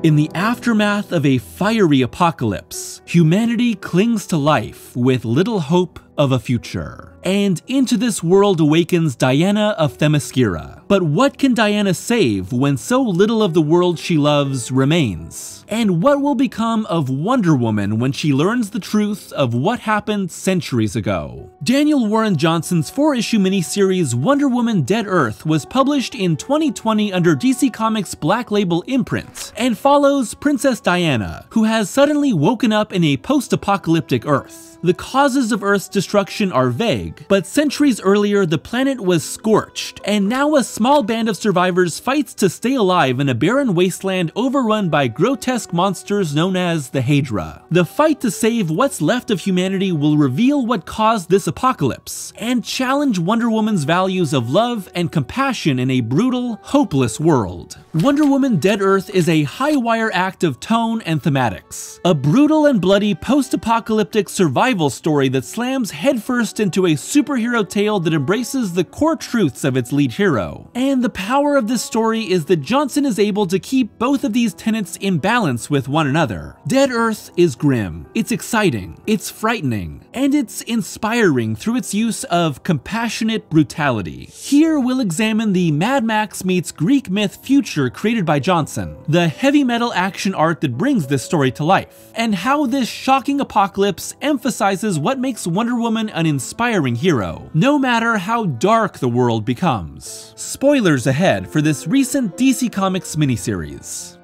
In the aftermath of a fiery apocalypse, humanity clings to life with little hope of a future. And into this world awakens Diana of Themyscira. But what can Diana save when so little of the world she loves remains? And what will become of Wonder Woman when she learns the truth of what happened centuries ago? Daniel Warren Johnson's 4-issue miniseries Wonder Woman Dead Earth was published in 2020 under DC Comics' Black Label imprint, and follows Princess Diana, who has suddenly woken up in a post-apocalyptic Earth. The causes of Earth's destruction are vague, but centuries earlier the planet was scorched, and now a small band of survivors fights to stay alive in a barren wasteland overrun by grotesque monsters known as the Hydra. The fight to save what's left of humanity will reveal what caused this apocalypse, and challenge Wonder Woman's values of love and compassion in a brutal, hopeless world. Wonder Woman Dead Earth is a high-wire act of tone and thematics. A brutal and bloody post-apocalyptic survival story that slams headfirst into a superhero tale that embraces the core truths of its lead hero. And the power of this story is that Johnson is able to keep both of these tenets in balance with one another. Dead Earth is grim, it's exciting, it's frightening, and it's inspiring through its use of compassionate brutality. Here we'll examine the Mad Max meets Greek myth future created by Johnson, the heavy metal action art that brings this story to life, and how this shocking apocalypse emphasizes what makes Wonder Woman an inspiring hero, no matter how dark the world becomes. Spoilers ahead for this recent DC Comics miniseries.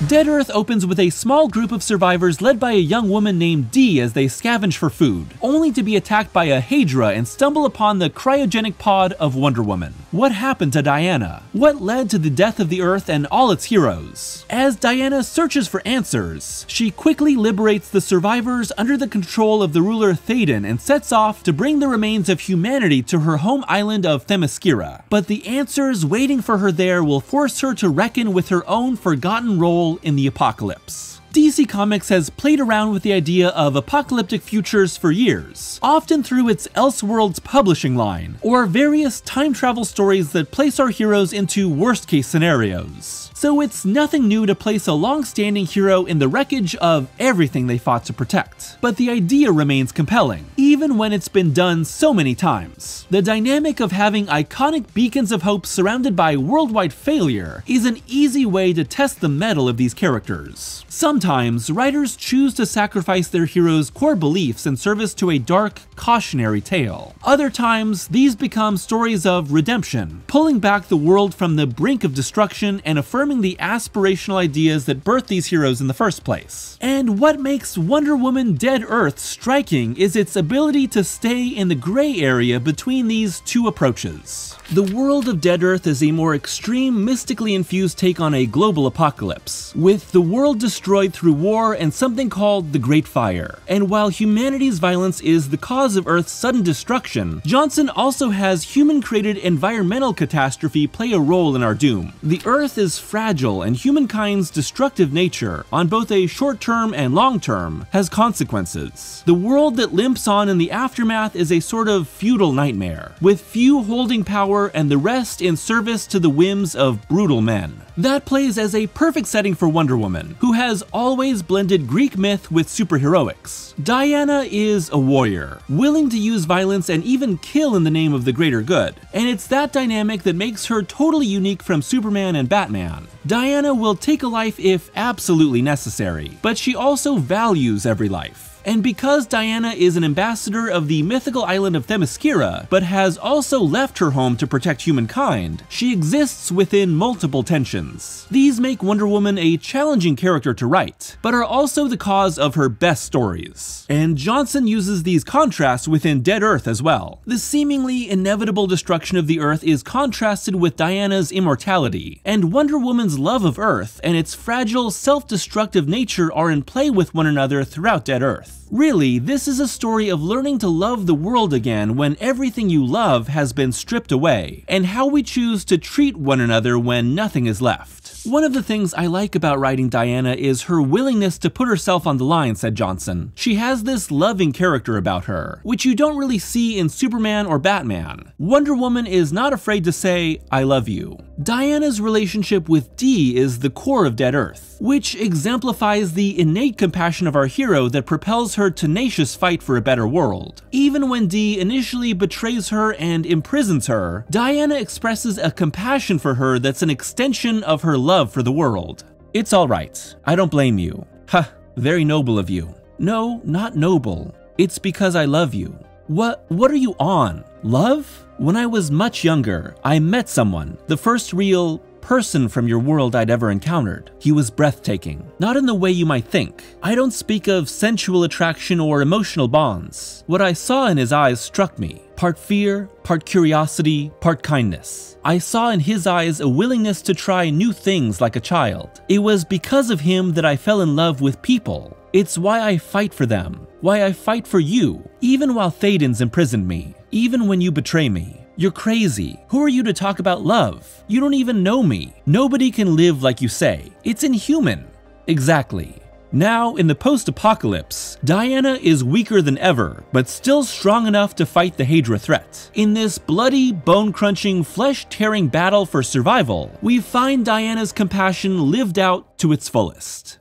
Dead Earth opens with a small group of survivors led by a young woman named Dee as they scavenge for food, only to be attacked by a Hydra and stumble upon the cryogenic pod of Wonder Woman. What happened to Diana? What led to the death of the Earth and all its heroes? As Diana searches for answers, she quickly liberates the survivors under the control of the ruler Thaden and sets off to bring the remains of humanity to her home island of Themyscira. But the answers waiting for her there will force her to reckon with her own forgotten role in the apocalypse. DC Comics has played around with the idea of apocalyptic futures for years, often through its Elseworlds publishing line, or various time travel stories that place our heroes into worst-case scenarios. So it's nothing new to place a long-standing hero in the wreckage of everything they fought to protect. But the idea remains compelling, even when it's been done so many times. The dynamic of having iconic beacons of hope surrounded by worldwide failure is an easy way to test the mettle of these characters. Sometimes, writers choose to sacrifice their heroes' core beliefs in service to a dark, cautionary tale. Other times, these become stories of redemption, pulling back the world from the brink of destruction and affirming the aspirational ideas that birthed these heroes in the first place. And what makes Wonder Woman Dead Earth striking is its ability to stay in the gray area between these two approaches. The world of Dead Earth is a more extreme, mystically infused take on a global apocalypse, with the world destroyed through war and something called the Great Fire. And while humanity's violence is the cause of Earth's sudden destruction, Johnson also has human-created environmental catastrophe play a role in our doom. The Earth is fragile, and humankind's destructive nature, on both a short-term and long-term, has consequences. The world that limps on in the aftermath is a sort of feudal nightmare, with few holding power and the rest in service to the whims of brutal men. That plays as a perfect setting for Wonder Woman, who has always blended Greek myth with superheroics. Diana is a warrior, willing to use violence and even kill in the name of the greater good, and it's that dynamic that makes her totally unique from Superman and Batman. Diana will take a life if absolutely necessary, but she also values every life. And because Diana is an ambassador of the mythical island of Themyscira, but has also left her home to protect humankind, she exists within multiple tensions. These make Wonder Woman a challenging character to write, but are also the cause of her best stories. And Johnson uses these contrasts within Dead Earth as well. The seemingly inevitable destruction of the Earth is contrasted with Diana's immortality, and Wonder Woman's love of Earth and its fragile, self-destructive nature are in play with one another throughout Dead Earth. Really, this is a story of learning to love the world again when everything you love has been stripped away, and how we choose to treat one another when nothing is left. One of the things I like about writing Diana is her willingness to put herself on the line, said Johnson. She has this loving character about her, which you don't really see in Superman or Batman. Wonder Woman is not afraid to say, "I love you." Diana's relationship with Dee is the core of Dead Earth, which exemplifies the innate compassion of our hero that propels her tenacious fight for a better world. Even when Dee initially betrays her and imprisons her, Diana expresses a compassion for her that's an extension of her love for the world. It's alright, I don't blame you. Ha, very noble of you. No, not noble. It's because I love you. What are you on? Love? When I was much younger, I met someone, the first real person from your world I'd ever encountered. He was breathtaking, not in the way you might think. I don't speak of sensual attraction or emotional bonds. What I saw in his eyes struck me. Part fear, part curiosity, part kindness. I saw in his eyes a willingness to try new things like a child. It was because of him that I fell in love with people. It's why I fight for them, why I fight for you, even while Thaden's imprisoned me, even when you betray me. You're crazy. Who are you to talk about love? You don't even know me. Nobody can live like you say. It's inhuman. Exactly. Now, in the post-apocalypse, Diana is weaker than ever, but still strong enough to fight the Hydra threat. In this bloody, bone-crunching, flesh-tearing battle for survival, we find Diana's compassion lived out to its fullest.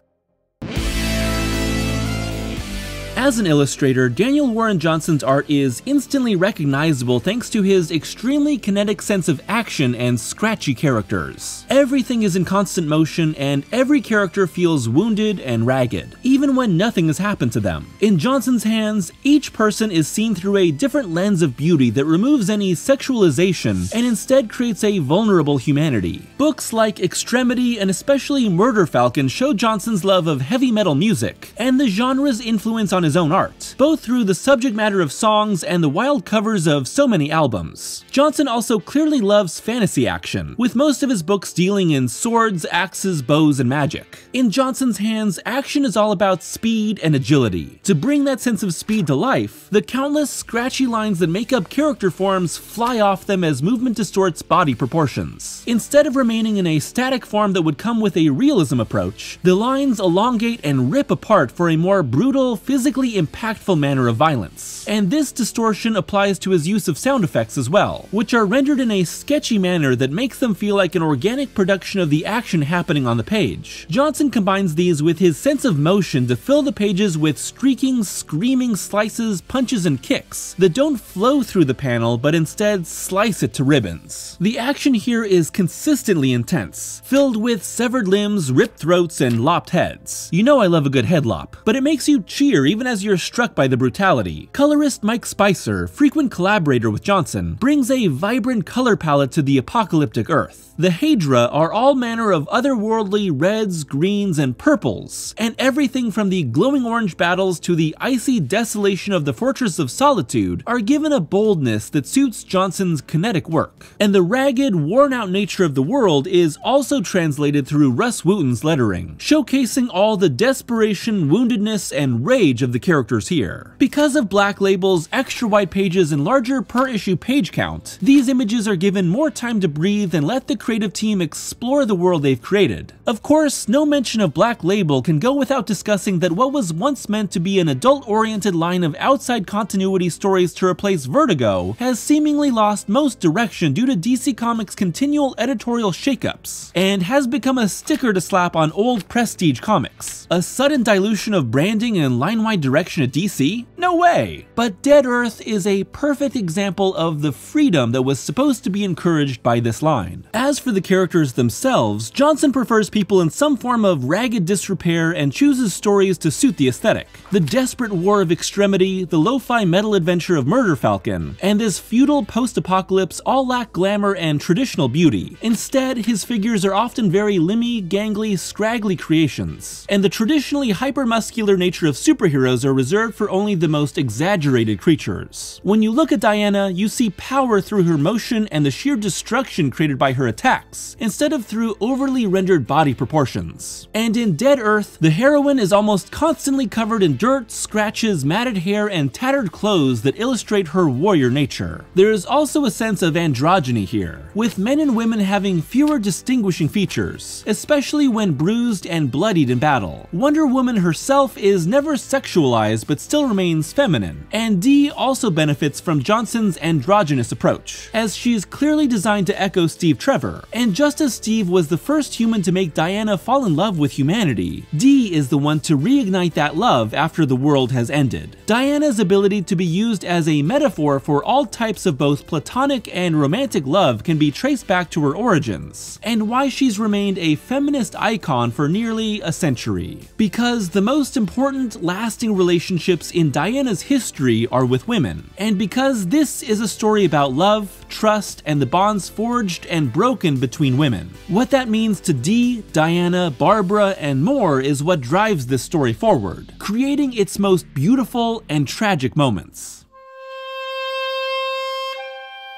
As an illustrator, Daniel Warren Johnson's art is instantly recognizable thanks to his extremely kinetic sense of action and scratchy characters. Everything is in constant motion and every character feels wounded and ragged, even when nothing has happened to them. In Johnson's hands, each person is seen through a different lens of beauty that removes any sexualization and instead creates a vulnerable humanity. Books like Extremity and especially Murder Falcon show Johnson's love of heavy metal music and the genre's influence on his own art, both through the subject matter of songs and the wild covers of so many albums. Johnson also clearly loves fantasy action, with most of his books dealing in swords, axes, bows, and magic. In Johnson's hands, action is all about speed and agility. To bring that sense of speed to life, the countless scratchy lines that make up character forms fly off them as movement distorts body proportions. Instead of remaining in a static form that would come with a realism approach, the lines elongate and rip apart for a more brutal, physically impactful manner of violence. And this distortion applies to his use of sound effects as well, which are rendered in a sketchy manner that makes them feel like an organic production of the action happening on the page. Johnson combines these with his sense of motion to fill the pages with streaking, screaming slices, punches, and kicks that don't flow through the panel but instead slice it to ribbons. The action here is consistently intense, filled with severed limbs, ripped throats, and lopped heads. You know I love a good head lop, but it makes you cheer even as you're struck by the brutality. Colorist Mike Spicer, frequent collaborator with Johnson, brings a vibrant color palette to the apocalyptic Earth. The Hydra are all manner of otherworldly reds, greens, and purples, and everything from the glowing orange battles to the icy desolation of the Fortress of Solitude are given a boldness that suits Johnson's kinetic work. And the ragged, worn-out nature of the world is also translated through Russ Wooten's lettering, showcasing all the desperation, woundedness, and rage of the characters here. Because of Black Label's extra wide pages and larger per-issue page count, these images are given more time to breathe and let the creative team explore the world they've created. Of course, no mention of Black Label can go without discussing that what was once meant to be an adult-oriented line of outside continuity stories to replace Vertigo has seemingly lost most direction due to DC Comics' continual editorial shakeups, and has become a sticker to slap on old prestige comics. A sudden dilution of branding and line-wide direction at DC? No way! But Dead Earth is a perfect example of the freedom that was supposed to be encouraged by this line. As for the characters themselves, Johnson prefers people in some form of ragged disrepair and chooses stories to suit the aesthetic. The desperate war of Extremity, the lo-fi metal adventure of Murder Falcon, and this feudal post-apocalypse all lack glamour and traditional beauty. Instead, his figures are often very limmy, gangly, scraggly creations, and the traditionally hyper-muscular nature of superheroes are reserved for only the most exaggerated creatures. When you look at Diana, you see power through her motion and the sheer destruction created by her attacks, instead of through overly rendered body proportions. And in Dead Earth, the heroine is almost constantly covered in dirt, scratches, matted hair, and tattered clothes that illustrate her warrior nature. There is also a sense of androgyny here, with men and women having fewer distinguishing features, especially when bruised and bloodied in battle. Wonder Woman herself is never sexualized sexualized but still remains feminine, and Dee also benefits from Johnson's androgynous approach, as she's clearly designed to echo Steve Trevor, and just as Steve was the first human to make Diana fall in love with humanity, Dee is the one to reignite that love after the world has ended. Diana's ability to be used as a metaphor for all types of both platonic and romantic love can be traced back to her origins, and why she's remained a feminist icon for nearly a century. Because the most important lasting relationships in Diana's history are with women, and because this is a story about love, trust, and the bonds forged and broken between women. What that means to Dee, Diana, Barbara, and more is what drives this story forward, creating its most beautiful and tragic moments.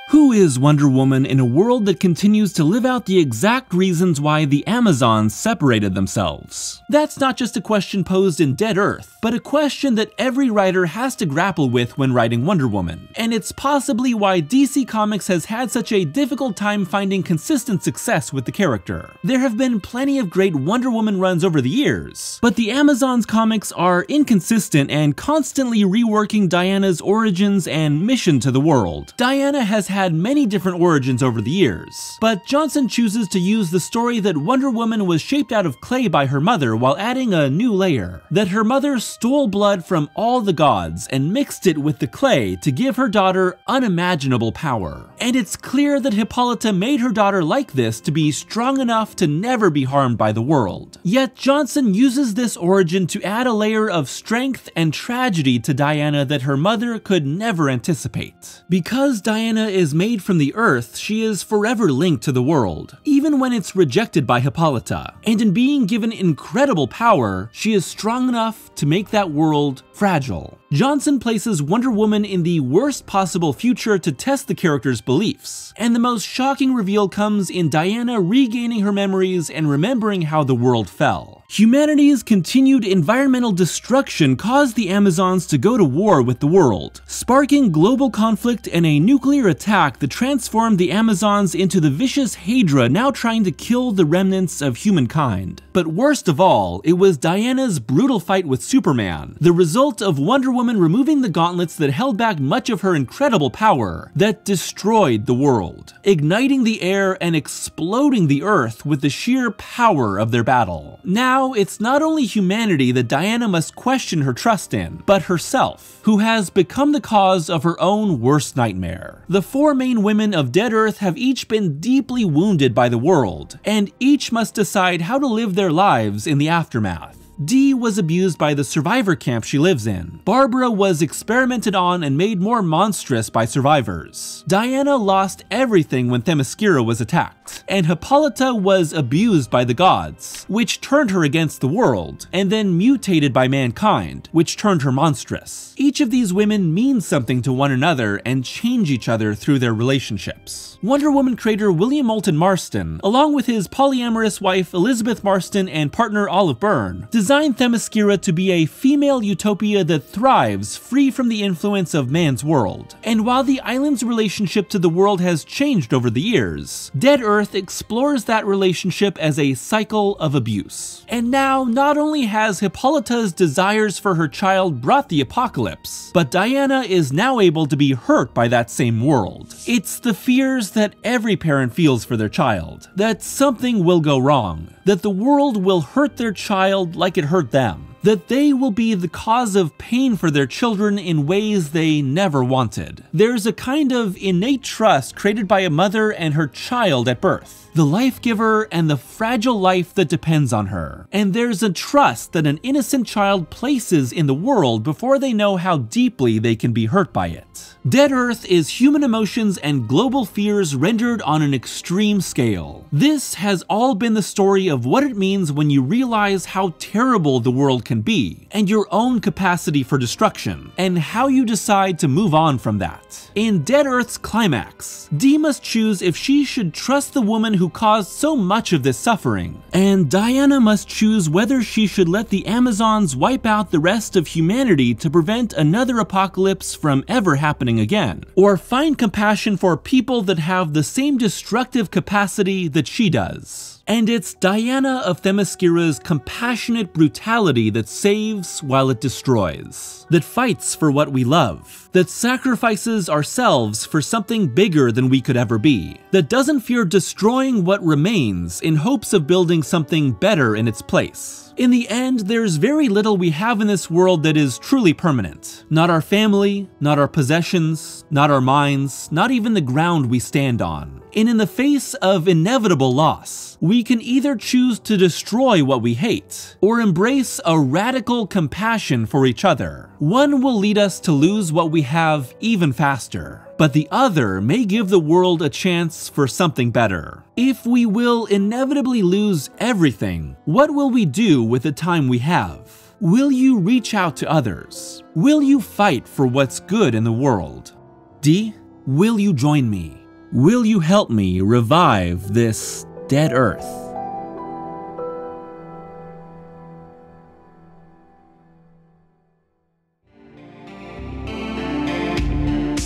Who is Wonder Woman in a world that continues to live out the exact reasons why the Amazons separated themselves? That's not just a question posed in Dead Earth, but a question that every writer has to grapple with when writing Wonder Woman, and it's possibly why DC Comics has had such a difficult time finding consistent success with the character. There have been plenty of great Wonder Woman runs over the years, but the Amazons comics are inconsistent and constantly reworking Diana's origins and mission to the world. Diana has had many different origins over the years, but Johnson chooses to use the story that Wonder Woman was shaped out of clay by her mother while adding a new layer, that her mother stole blood from all the gods and mixed it with the clay to give her daughter unimaginable power. And it's clear that Hippolyta made her daughter like this to be strong enough to never be harmed by the world. Yet Johnson uses this origin to add a layer of strength and tragedy to Diana that her mother could never anticipate. Because Diana is made from the earth, she is forever linked to the world, even when it's rejected by Hippolyta. And in being given incredible power, she is strong enough to make that world fragile. Johnson places Wonder Woman in the worst possible future to test the character's beliefs, and the most shocking reveal comes in Diana regaining her memories and remembering how the world fell. Humanity's continued environmental destruction caused the Amazons to go to war with the world, sparking global conflict and a nuclear attack that transformed the Amazons into the vicious Hydra now trying to kill the remnants of humankind. But worst of all, it was Diana's brutal fight with Superman, the result of Wonder Woman removing the gauntlets that held back much of her incredible power, that destroyed the world, igniting the air and exploding the earth with the sheer power of their battle. Now, it's not only humanity that Diana must question her trust in, but herself, who has become the cause of her own worst nightmare. The four main women of Dead Earth have each been deeply wounded by the world, and each must decide how to live their lives in the aftermath. Dee was abused by the survivor camp she lives in. Barbara was experimented on and made more monstrous by survivors. Diana lost everything when Themyscira was attacked. And Hippolyta was abused by the gods, which turned her against the world, and then mutated by mankind, which turned her monstrous. Each of these women means something to one another and change each other through their relationships. Wonder Woman creator William Moulton Marston, along with his polyamorous wife Elizabeth Marston and partner Olive Byrne, designed Themyscira to be a female utopia that thrives free from the influence of man's world. And while the island's relationship to the world has changed over the years, Dead Earth explores that relationship as a cycle of abuse. And now, not only has Hippolyta's desires for her child brought the apocalypse, but Diana is now able to be hurt by that same world. It's the fears that every parent feels for their child, that something will go wrong, that the world will hurt their child like it hurt them, that they will be the cause of pain for their children in ways they never wanted. There's a kind of innate trust created by a mother and her child at birth, the life giver and the fragile life that depends on her. And there's a trust that an innocent child places in the world before they know how deeply they can be hurt by it. Dead Earth is human emotions and global fears rendered on an extreme scale. This has all been the story of what it means when you realize how terrible the world can be, and your own capacity for destruction, and how you decide to move on from that. In Dead Earth's climax, Dee must choose if she should trust the woman who caused so much of this suffering, and Diana must choose whether she should let the Amazons wipe out the rest of humanity to prevent another apocalypse from ever happening again, or find compassion for people that have the same destructive capacity that she does. And it's Diana of Themyscira's compassionate brutality that saves while it destroys, that fights for what we love, that sacrifices ourselves for something bigger than we could ever be, that doesn't fear destroying what remains in hopes of building something better in its place. In the end, there's very little we have in this world that is truly permanent. Not our family, not our possessions, not our minds, not even the ground we stand on. And in the face of inevitable loss, we can either choose to destroy what we hate, or embrace a radical compassion for each other. One will lead us to lose what we have even faster, but the other may give the world a chance for something better. If we will inevitably lose everything, what will we do with the time we have? Will you reach out to others? Will you fight for what's good in the world? D, will you join me? Will you help me revive this dead Earth?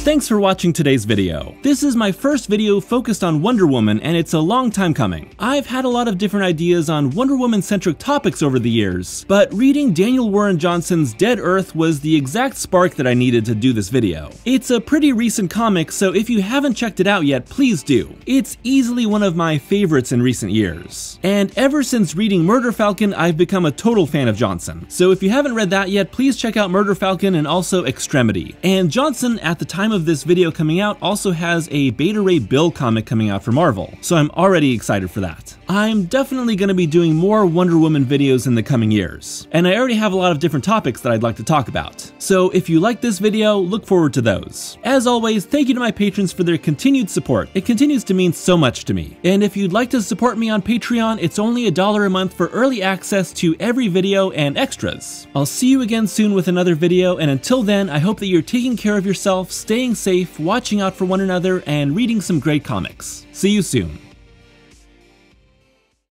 Thanks for watching today's video. This is my first video focused on Wonder Woman, and it's a long time coming. I've had a lot of different ideas on Wonder Woman-centric topics over the years, but reading Daniel Warren Johnson's Dead Earth was the exact spark that I needed to do this video. It's a pretty recent comic, so if you haven't checked it out yet, please do. It's easily one of my favorites in recent years. And ever since reading Murder Falcon, I've become a total fan of Johnson. So if you haven't read that yet, please check out Murder Falcon and also Extremity. And Johnson, at the time of this video coming out, also has a Beta Ray Bill comic coming out for Marvel, so I'm already excited for that. I'm definitely going to be doing more Wonder Woman videos in the coming years, and I already have a lot of different topics that I'd like to talk about. So if you like this video, look forward to those. As always, thank you to my patrons for their continued support. It continues to mean so much to me. And if you'd like to support me on Patreon, it's only $1 a month for early access to every video and extras. I'll see you again soon with another video, and until then, I hope that you're taking care of yourself, staying safe, watching out for one another, and reading some great comics. See you soon.